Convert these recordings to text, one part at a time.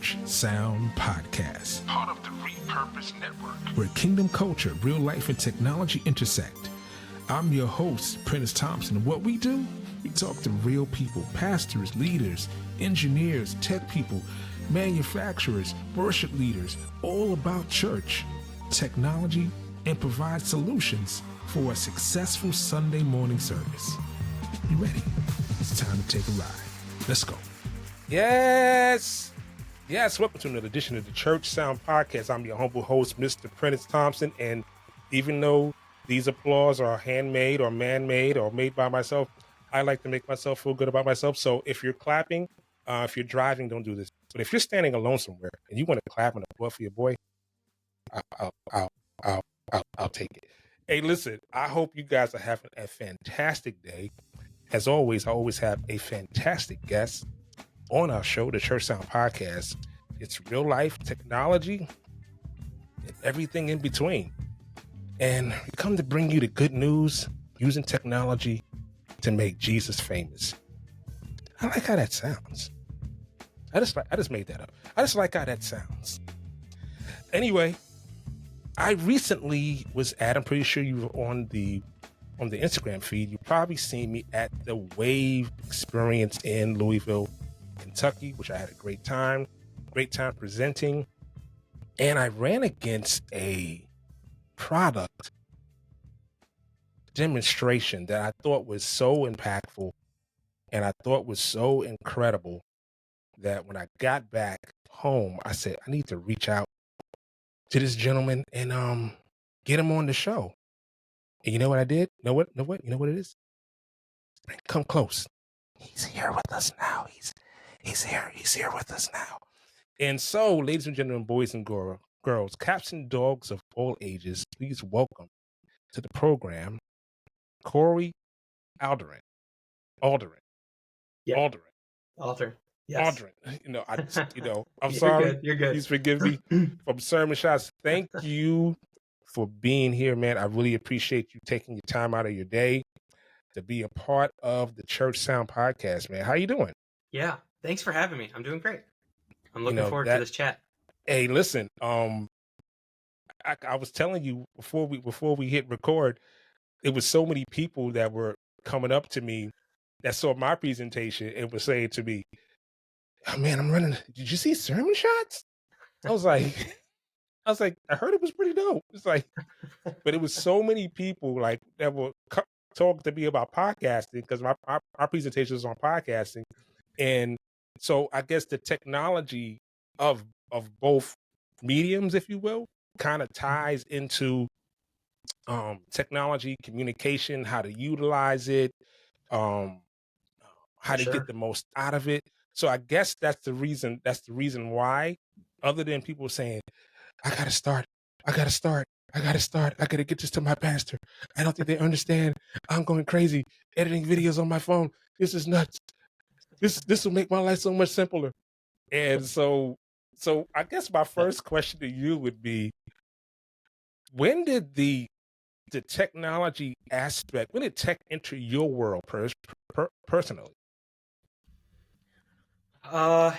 Church Sound Podcast, part of the Repurpose Network, where kingdom culture, real life, and technology intersect. I'm your host, Prentice Thompson, and what we do, we talk to real people, pastors, leaders, engineers, tech people, manufacturers, worship leaders, all about church, technology, and provide solutions for a successful Sunday morning service. You ready? It's time to take a ride. Let's go. Yes, welcome to another edition of the Church Sound Podcast. I'm your humble host, Mr. Prentice Thompson, and even though these applause are handmade or man-made or made by myself, I like to make myself feel good about myself. So if you're clapping, if you're driving, don't do this. But if you're standing alone somewhere and you want to clap and applaud for your boy, I'll take it. Hey, listen, I hope you guys are having a fantastic day. As always, I always have a fantastic guest on our show, the Church Sound Podcast. It's real life technology and everything in between. And we come to bring you the good news using technology to make Jesus famous. I like how that sounds. I just made that up. I just like how that sounds. Anyway, I recently was at, I'm pretty sure you were on the Instagram feed, you probably seen me at the Wave Experience in Louisville, Kentucky, which I had a great time presenting. And I ran against a product demonstration that I thought was so impactful and I thought was so incredible that when I got back home, I said, I need to reach out to this gentleman and get him on the show. And you know what I did? You know what it is? Come close. He's here with us now. He's here with us now. And so, ladies and gentlemen, boys and girls, cats and dogs of all ages, please welcome to the program, Corey Alderin. Yeah. Alderin. Yes. Alderin. I'm You're sorry. Good. You're good. Please forgive me from sermon shots. Thank you for being here, man. I really appreciate you taking your time out of your day to be a part of the Church Sound Podcast, man. How you doing? Yeah. Thanks for having me. I'm doing great. I'm looking forward to this chat. Hey, listen, I was telling you before we hit record, it was so many people that were coming up to me that saw my presentation and were saying to me, oh man, I'm running. Did you see sermon shots? I was like, I heard it was pretty dope. It's like, but it was so many people like that were talking to me about podcasting because our presentation is on podcasting. And so I guess the technology of both mediums, if you will, kind of ties into technology, communication, how to utilize it, how to get the most out of it. So I guess that's the reason why, other than people saying, I gotta get this to my pastor. I don't think they understand. I'm going crazy editing videos on my phone. This is nuts. This will make my life so much simpler. And so I guess my first question to you would be, when did the technology aspect, when did tech enter your world personally?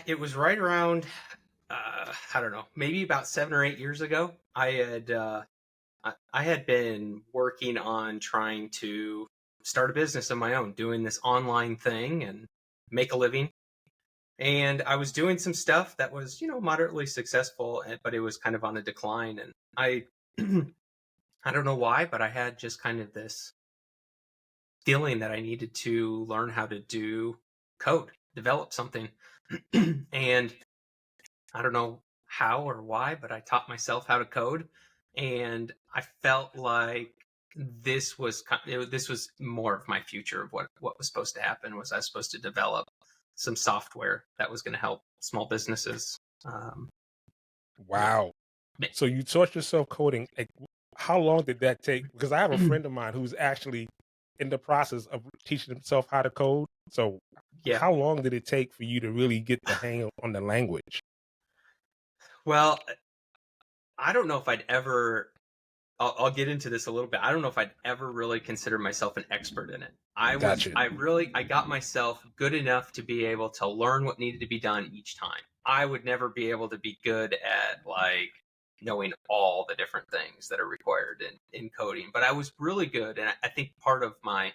It was right around, I don't know, maybe about 7 or 8 years ago. I had been working on trying to start a business of my own, doing this online thing and make a living. And I was doing some stuff that was, moderately successful, but it was kind of on a decline. And I don't know why, but I had just kind of this feeling that I needed to learn how to do code, develop something. And I don't know how or why, but I taught myself how to code. And I felt like this was more of my future of what was supposed to happen. Was I was supposed to develop some software that was going to help small businesses. Wow. So you taught yourself coding. Like, how long did that take? Because I have a friend of mine who's actually in the process of teaching himself how to code. So how long did it take for you to really get the hang on the language? Well, I don't know if I'd ever, I'll get into this a little bit. I don't know if I'd ever really consider myself an expert in it. I got myself good enough to be able to learn what needed to be done each time. I would never be able to be good at like knowing all the different things that are required in coding, but I was really good. And I think part of my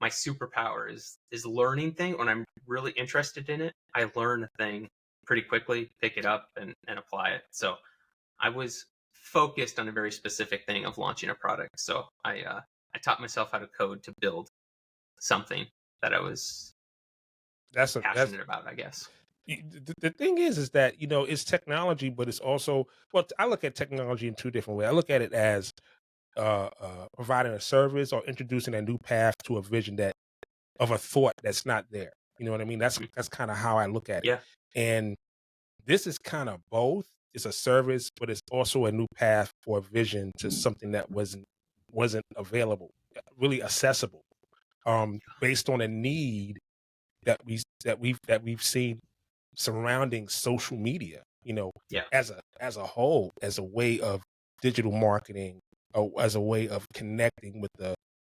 superpower is learning thing. When I'm really interested in it, I learn a thing pretty quickly, pick it up and apply it. So I was focused on a very specific thing of launching a product. So I taught myself how to code to build something that I was That's passionate about, I guess. the thing is that, it's technology, but it's also, well, I look at technology in two different ways. I look at it as providing a service or introducing a new path to a vision of a thought that's not there. You know what I mean? That's kind of how I look at it. Yeah. And this is kind of both. It's a service, but it's also a new path for a vision to something that wasn't available, really accessible, based on a need that we've seen surrounding social media. Yeah. As a whole, as a way of digital marketing, or as a way of connecting with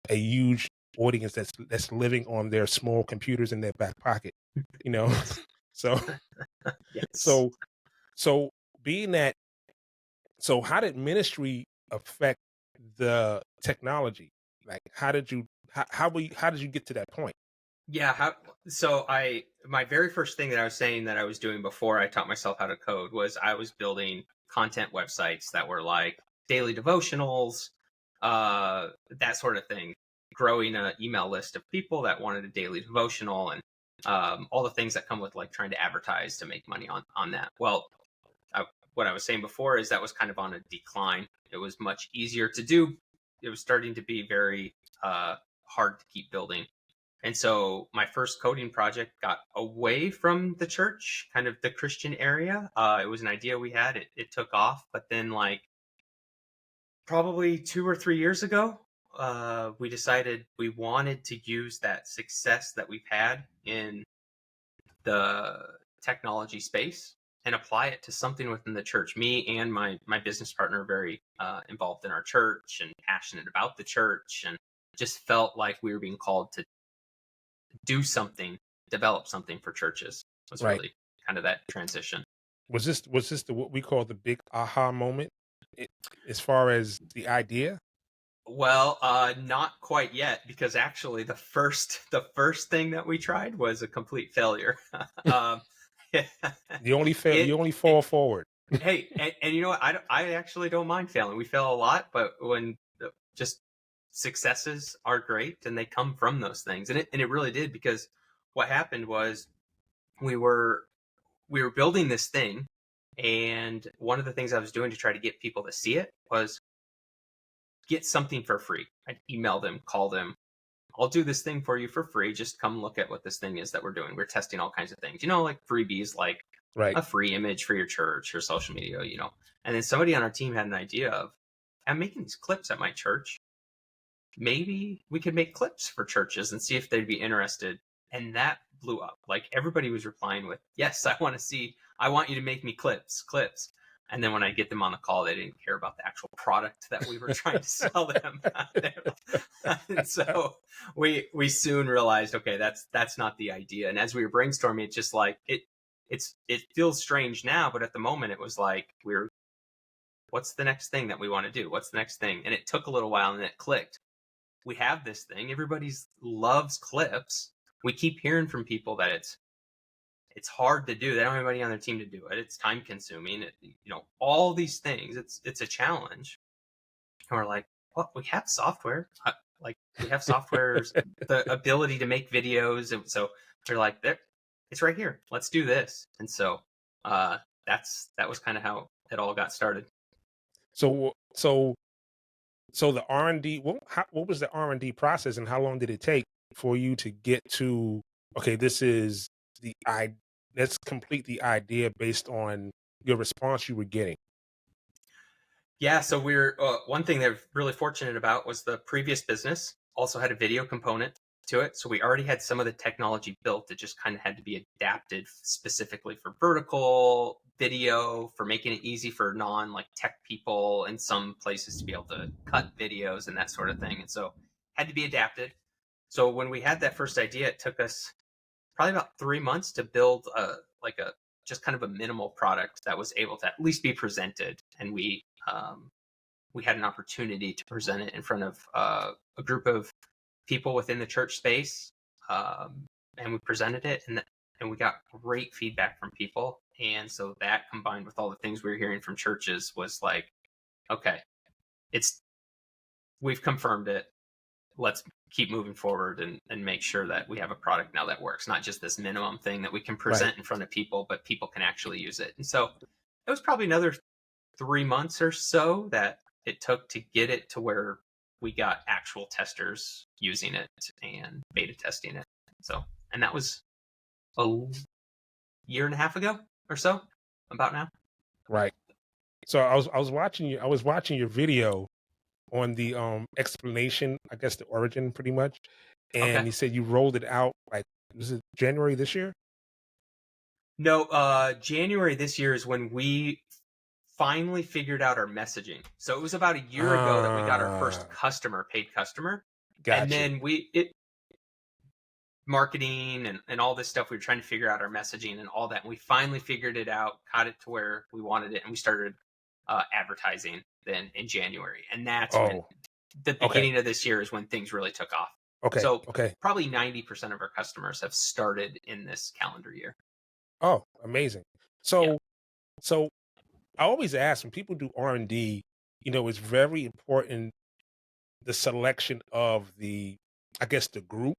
a huge audience that's living on their small computers in their back pocket. So Yes. so being that, so how did ministry affect the technology? Like, how did you get to that point? Yeah. So my very first thing that I was saying that I was doing before I taught myself how to code was I was building content websites that were like daily devotionals, that sort of thing, growing an email list of people that wanted a daily devotional, and all the things that come with like trying to advertise to make money on that. Well, what I was saying before is that was kind of on a decline. It was much easier to do. It was starting to be very hard to keep building. And so my first coding project got away from the church, kind of the Christian area. It was an idea we had. It took off, but then like probably 2 or 3 years ago, we decided we wanted to use that success that we've had in the technology space and apply it to something within the church. Me and my business partner are very involved in our church and passionate about the church, and just felt like we were being called to do something, develop something for churches. Was Right. really kind of that transition. Was this what we call the big aha moment, as far as the idea? Well, not quite yet, because actually the first thing that we tried was a complete failure. um, You only fail. it, You only fall forward. hey, and you know what? I actually don't mind failing. We fail a lot, but when just successes are great and they come from those things, and it really did, because what happened was we were building this thing, and one of the things I was doing to try to get people to see it was get something for free. I'd email them, call them. I'll do this thing for you for free. Just come look at what this thing is that we're doing. We're testing all kinds of things, like freebies, like Right. a free image for your church or social media, And then somebody on our team had an idea of, I'm making these clips at my church. Maybe we could make clips for churches and see if they'd be interested. And that blew up. Like, everybody was replying with, yes, I want you to make me clips. And then when I get them on the call, they didn't care about the actual product that we were trying to sell them. And so we soon realized, okay, that's not the idea. And as we were brainstorming, it's just like, it feels strange now, but at the moment it was like, what's the next thing that we want to do? What's the next thing? And it took a little while, and then it clicked. We have this thing. Everybody loves clips. We keep hearing from people that it's hard to do. They don't have anybody on their team to do it. It's time consuming. All these things. It's a challenge. And we're like, well, we have software. We have software's the ability to make videos, and so they're like, it's right here. Let's do this. And so that was kind of how it all got started. So the R&D. What was the R&D process, and how long did it take for you to get to, okay, this is let's complete the idea based on your response you were getting? Yeah, so we're one thing they're really fortunate about was the previous business also had a video component to it. So we already had some of the technology built. It just kind of had to be adapted specifically for vertical video, for making it easy for like tech people in some places to be able to cut videos and that sort of thing. And so had to be adapted. So when we had that first idea, it took us probably about 3 months to build a just kind of a minimal product that was able to at least be presented, and we had an opportunity to present it in front of a group of people within the church space, and we presented it, and we got great feedback from people. And so that, combined with all the things we were hearing from churches, was like, okay, we've confirmed it. Let's keep moving forward and make sure that we have a product now that works, not just this minimum thing that we can present in front of people, but people can actually use it. And so it was probably another 3 months or so that it took to get it to where we got actual testers using it and beta testing it. So, and that was a year and a half ago or so, about now. Right. So I was watching your video on the explanation, I guess the origin pretty much. And Okay. you said you rolled it out like, was it January this year? No, January this year is when we finally figured out our messaging. So it was about a year ago that we got our first paid customer. Gotcha. And then marketing and all this stuff, we were trying to figure out our messaging and all that. And we finally figured it out, got it to where we wanted it, and we started advertising then in January. And that's when the beginning of this year is when things really took off. Okay. So probably 90% of our customers have started in this calendar year. Oh, amazing. So I always ask, when people do R&D, it's very important, the selection of the group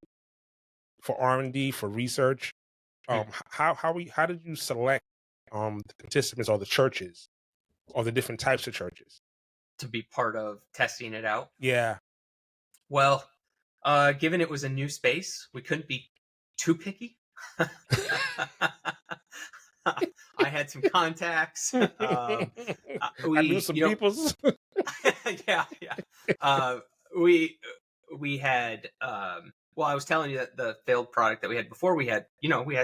for R&D, for research. How did you select the participants or the churches or the different types of churches to be part of testing it out? Yeah. Well, given it was a new space, we couldn't be too picky. I had some contacts. I knew some people. Yeah. We had. Well, I was telling you that the failed product that we had before, we had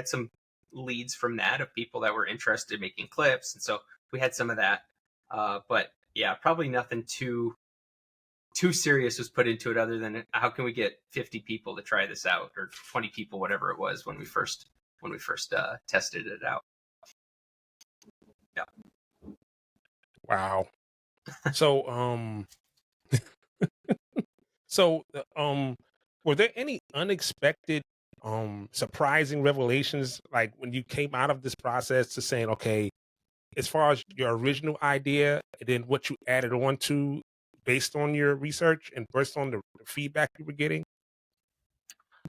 some leads from that of people that were interested in making clips, and so we had some of that. But yeah, probably nothing too serious was put into it, other than how can we get 50 people to try this out, or 20 people, whatever it was when we first tested it out. Yeah. Wow. So were there any unexpected surprising revelations, like when you came out of this process to saying, okay, as far as your original idea and then what you added on to based on your research and based on the feedback you were getting?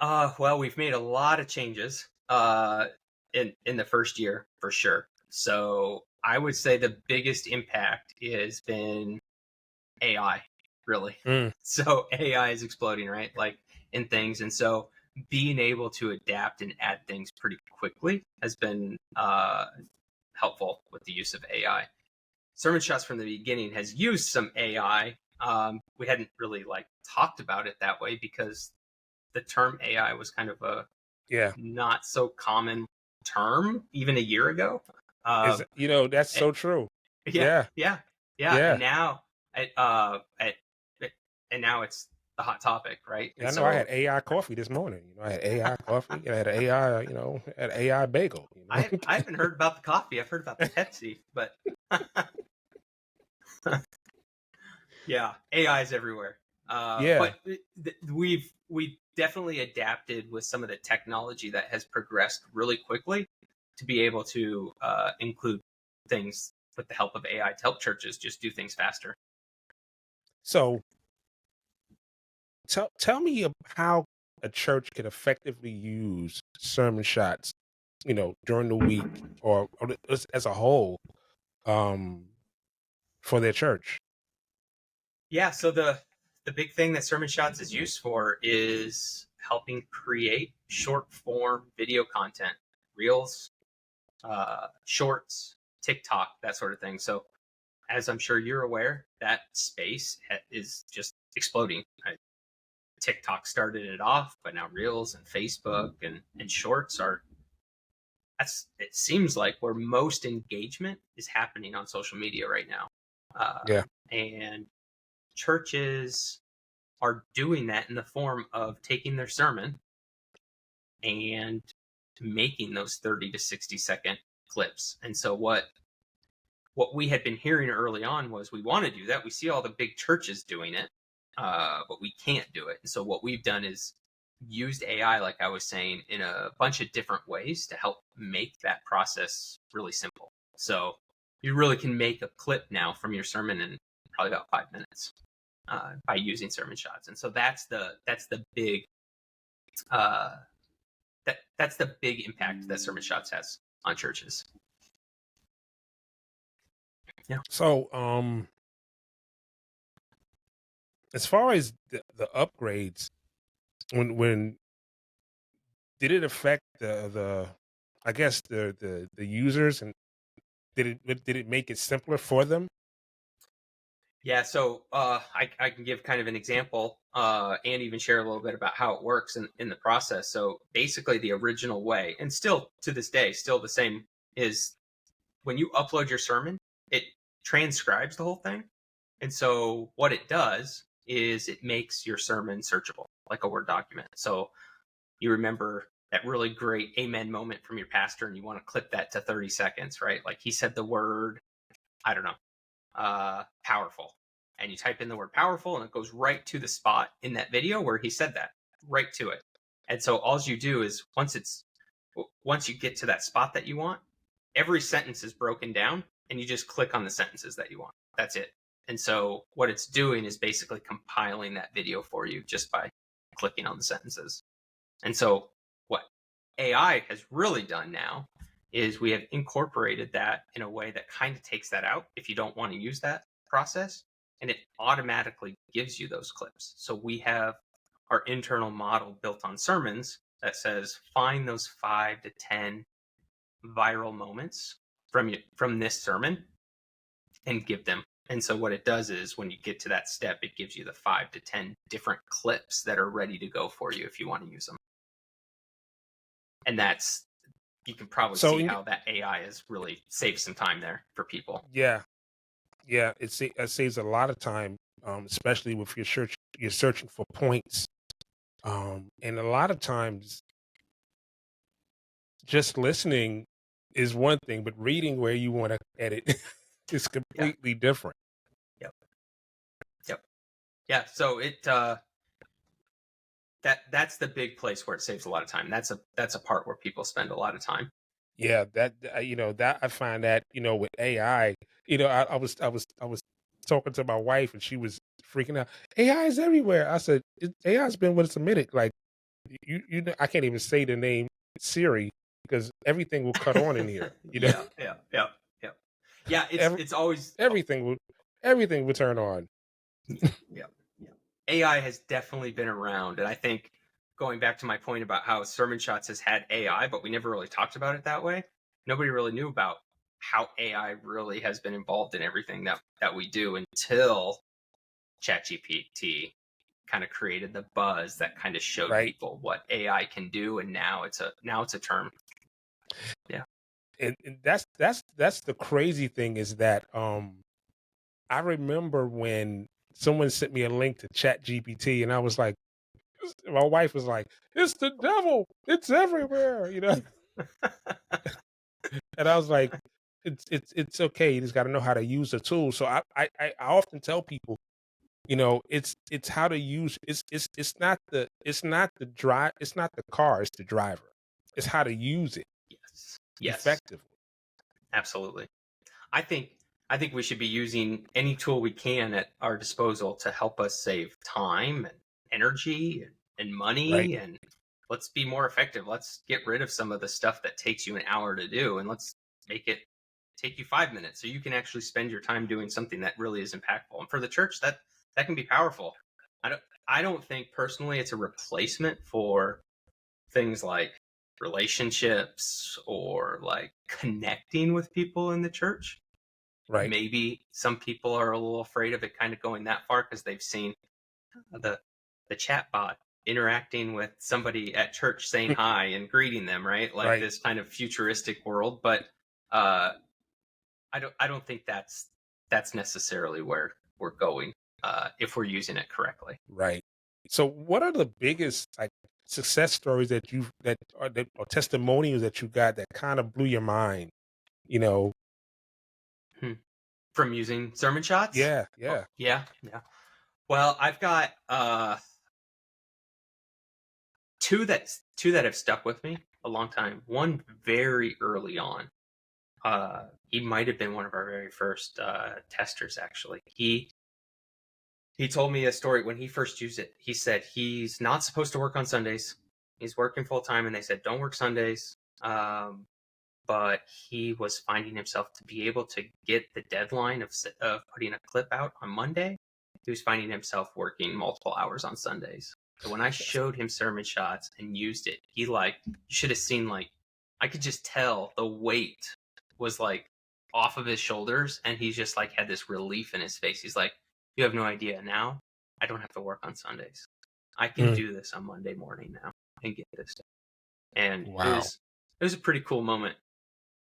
Well, we've made a lot of changes in the first year, for sure. So I would say the biggest impact has been AI, really. So AI is exploding, right? Like in things. And so being able to adapt and add things pretty quickly has been helpful with the use of AI. Sermon Shots from the beginning has used some AI. We hadn't really talked about it that way because the term AI was kind of a not so common term even a year ago. That's so true. Yeah. And now, now it's the hot topic, right? Yeah, I know. I had AI coffee this morning. I had AI coffee. I had AI. Had AI bagel. I haven't heard about the coffee. I've heard about the Pepsi, but yeah, AI is everywhere. But we've definitely adapted with some of the technology that has progressed really quickly to be able to include things with the help of AI to help churches just do things faster. So tell me how a church can effectively use Sermon Shots, during the week or as a whole, for their church. Yeah, so the big thing that Sermon Shots is used for is helping create short form video content, reels, shorts, TikTok, that sort of thing. So as I'm sure you're aware, that space is just exploding. TikTok started it off, but now reels and Facebook and shorts it seems like where most engagement is happening on social media right now. And churches are doing that in the form of taking their sermon and making those 30 to 60 second clips. And so what we had been hearing early on was we want to do that. We see all the big churches doing it, but we can't do it. And so what we've done is used AI, like I was saying, in a bunch of different ways to help make that process really simple. So you really can make a clip now from your sermon in probably about 5 minutes by using sermon shots. And so that's the big that's the big impact that sermon shots has on churches. Yeah. So, as far as the upgrades, when did it affect the I guess the users, and did it make it simpler for them? Yeah, so I can give kind of an example and even share a little bit about how it works in the process. So basically, the original way, and still to this day, still the same, is when you upload your sermon, it transcribes the whole thing. And so what it does is it makes your sermon searchable, like a Word document. So you remember that really great amen moment from your pastor, and you want to clip that to 30 seconds, right? Like he said the word, I don't know, powerful. And you type in the word powerful, and it goes right to the spot in that video where he said that, right to it. And so all you do is once you get to that spot that you want, every sentence is broken down, and you just click on the sentences that you want. That's it. And so what it's doing is basically compiling that video for you just by clicking on the sentences. And so what AI has really done now is we have incorporated that in a way that kind of takes that out if you don't want to use that process, and it automatically gives you those clips. So we have our internal model built on sermons that says find those 5 to 10 viral moments from this sermon and give them. And so what it does is when you get to that step, it gives you the 5 to 10 different clips that are ready to go for you if you want to use them. And that's, you can probably see how that AI has really saved some time there for people. Yeah, it saves a lot of time, especially if you're searching for points, and a lot of times just listening is one thing, but reading where you want to edit is completely different. Yep. Yeah. So it that's the big place where it saves a lot of time. That's a part where people spend a lot of time. Yeah, that that I find that with AI, I was talking to my wife, and she was freaking out. AI is everywhere. I said AI's been with us a minute. Like I can't even say the name Siri because everything will cut on in here. Yeah. Yeah, it's always everything will turn on. Yeah. AI has definitely been around, and I think going back to my point about how Sermon Shots has had AI, but we never really talked about it that way. Nobody really knew about how AI really has been involved in everything that we do until ChatGPT kind of created the buzz that kind of showed people what AI can do, and now it's a term. Yeah. And that's the crazy thing is that I remember when someone sent me a link to ChatGPT, and I was like, my wife was like, "It's the devil! It's everywhere!" And I was like, "It's okay. You just got to know how to use the tool." So I often tell people, it's how to use. It's not the drive. It's not the car. It's the driver. It's how to use it. Yes. Effectively. Absolutely. I think we should be using any tool we can at our disposal to help us save time and energy and money, and let's be more effective. Let's get rid of some of the stuff that takes you an hour to do, and let's make it take you 5 minutes so you can actually spend your time doing something that really is impactful. And for the church, that can be powerful. I don't think personally it's a replacement for things like relationships or like connecting with people in the church. Right. Maybe some people are a little afraid of it kind of going that far because they've seen the chat bot interacting with somebody at church saying hi and greeting them, right? Like this kind of futuristic world. But I don't think that's necessarily where we're going if we're using it correctly. Right. So what are the biggest success stories that or testimonials that you got that kind of blew your mind You know, From using sermon shots? yeah, Oh, yeah. yeah. Well, I've got two that have stuck with me a long time. One very early on. He might have been one of our very first testers. Actually, he told me a story when he first used it. He said he's not supposed to work on Sundays. He's working full time, and they said don't work Sundays. But he was finding himself to be able to get the deadline of putting a clip out on Monday. He was finding himself working multiple hours on Sundays. So when I showed him sermon shots and used it, he you should have seen I could just tell the weight was off of his shoulders, and he's just had this relief in his face. He's like, you have no idea. Now I don't have to work on Sundays. I can do this on Monday morning now and get this done. And Wow. it was a pretty cool moment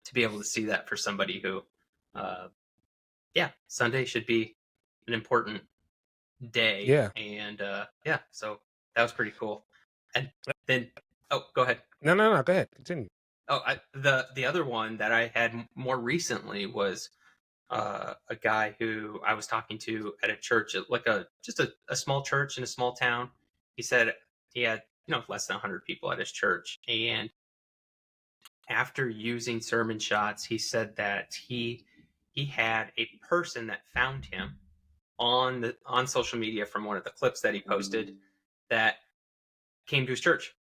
to be able to see that for somebody who, Sunday should be an important day. Yeah. And so that was pretty cool. And then, go ahead. No, go ahead. Continue. The other one that I had more recently was a guy who I was talking to at a church, just a small church in a small town. He said he had less than 100 people at his church, and after using sermon shots, he said that he had a person that found him on social media from one of the clips that he posted that came to his church.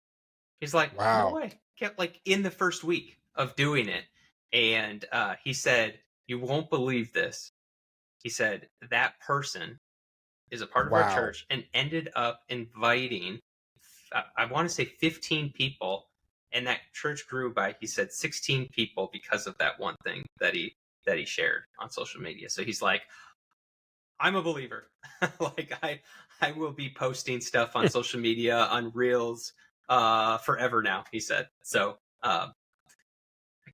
He's like, wow. No way. Kept in the first week of doing it. And he said, you won't believe this. He said that person is a part of our church and ended up inviting, I want to say 15 people. And that church grew by, he said, 16 people because of that one thing that he shared on social media. So he's like, I'm a believer. I will be posting stuff on social media, on Reels, forever now, he said. So I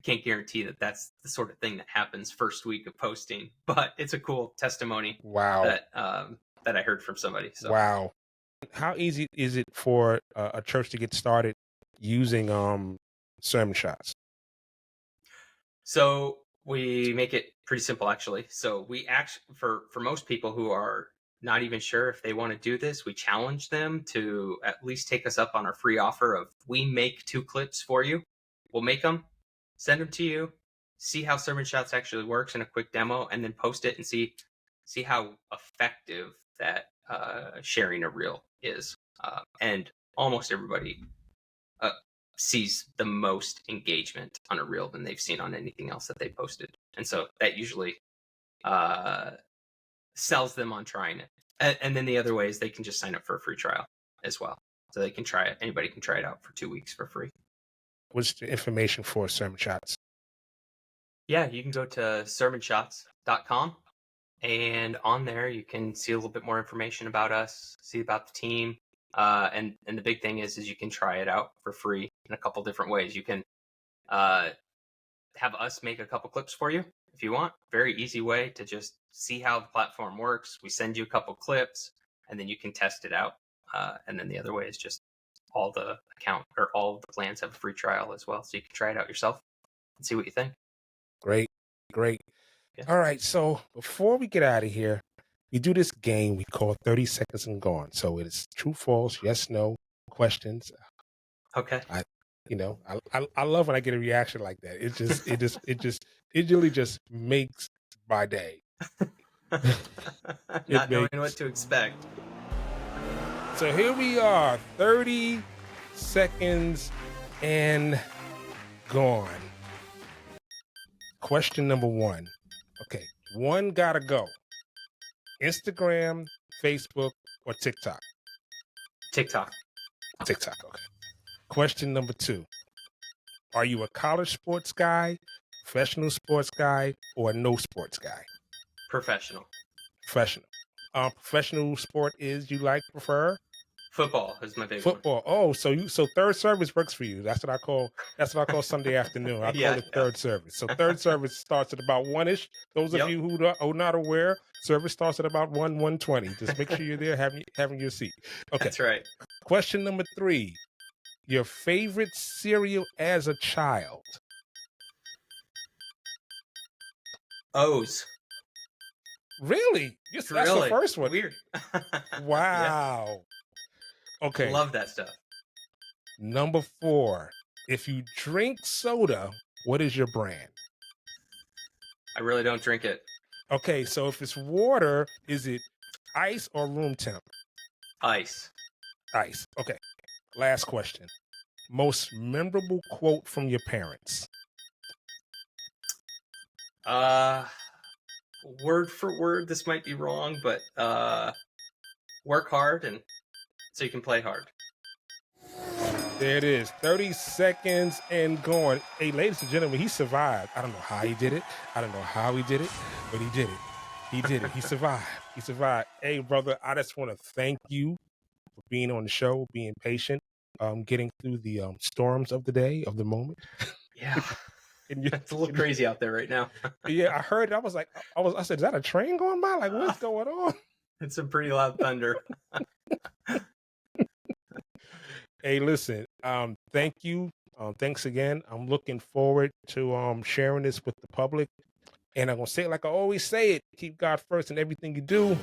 can't guarantee that that's the sort of thing that happens first week of posting, but it's a cool testimony. Wow. That I heard from somebody. So. Wow. How easy is it for a church to get started using sermon shots? So we make it pretty simple, actually. So we for most people who are not even sure if they want to do this, we challenge them to at least take us up on our free offer of, we make 2 clips for you. We'll make them, send them to you, see how sermon shots actually works in a quick demo, and then post it and see how effective that sharing a reel is. And almost everybody sees the most engagement on a reel than they've seen on anything else that they posted. And so that usually sells them on trying it. And then the other way is they can just sign up for a free trial as well. So they can try it. Anybody can try it out for 2 weeks for free. What's the information for sermon shots? Yeah, you can go to sermonshots.com. And on there, you can see a little bit more information about us, see about the team. And the big thing is you can try it out for free in a couple different ways. You can have us make a couple clips for you if you want. Very easy way to just see how the platform works. We send you a couple clips, and then you can test it out. And then the other way is just all the plans have a free trial as well, so you can try it out yourself and see what you think. Great. Yeah. All right, so before we get out of here, we do this game we call 30 Seconds and Gone. So it is true, false, yes, no questions. Okay. I love when I get a reaction like that. It really just makes my day. Not knowing what to expect. So here we are, 30 seconds and gone. Question number 1. Okay, 1 gotta go. Instagram, Facebook, or TikTok? TikTok, okay. Question number 2. Are you a college sports guy, professional sports guy, or a no sports guy? Professional. Professional sport is prefer? Football is my big Football. one. Oh, so third service works for you. That's what I call Sunday afternoon. I call it third service. So third service starts at about 1-ish. Those of you who are not aware, service starts at about 1:20. Just make sure you're there having your seat. Okay. That's right. Question number 3. Your favorite cereal as a child? O's. Really? Yes, that's Really? the first one. Weird. Wow. Okay. Love that stuff. Number 4. If you drink soda, what is your brand? I really don't drink it. Okay, so if it's water, is it ice or room temp? Ice. Ice. Okay. Last question. Most memorable quote from your parents? Word for word, this might be wrong, but work hard and so you can play hard. There it is. 30 seconds and gone. Hey, ladies and gentlemen, he survived. I don't know how he did it. I don't know how he did it, but he did it. He did it. He survived. He survived. Hey, brother, I just want to thank you for being on the show, being patient, getting through the storms of the day, of the moment. Yeah. It's a little crazy out there right now. Yeah, I heard it. I was like, I said, is that a train going by? Like, what's going on? It's some pretty loud thunder. Hey, listen, thank you. Thanks again. I'm looking forward to sharing this with the public. And I'm gonna say it like I always say it: keep God first in everything you do.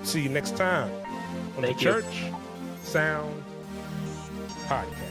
See you next time on the Church Sound Podcast.